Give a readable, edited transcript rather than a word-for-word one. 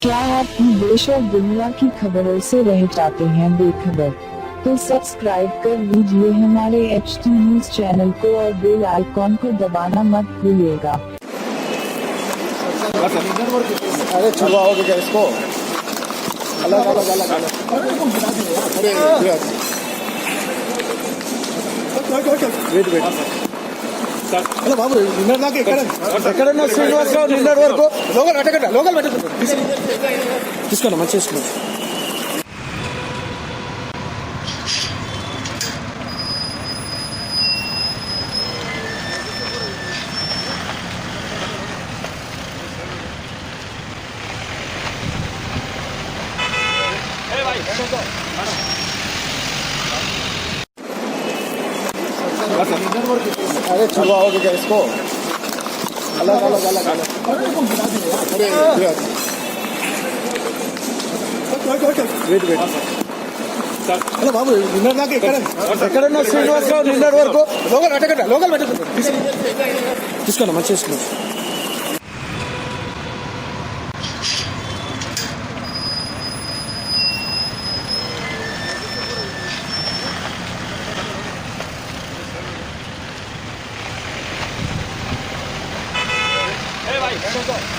क्या आप भी देश और दुनिया की खबरों से रह जाते हैं बेखबर? तो सब्सक्राइब कर लीजिए हमारे HT न्यूज चैनल को और बेल आइकॉन को दबाना मत भूलिएगा। अरे छुड़वाओगे क्या इसको? अलग अलग अलग अलग वेट वेट అలా బాబు నిన్నటి దాకా ఎక్కడన్నా శ్రీనివాసరావు నిన్నటి వరకు లోకల్ అటగంట తీసుకోండి మంచి తీసుకోండి अरे छुड़वाओगे क्या इसको? अलग अलग अलग अलग वेट वेट అలా బాబు నిన్నటి దాకా ఎక్కడన్నా శ్రీనివాసరావు నిన్నటి వరకు లోకల్ అటగంట తీసుకోండి మంచి తీసుకోండి Hey, bhai,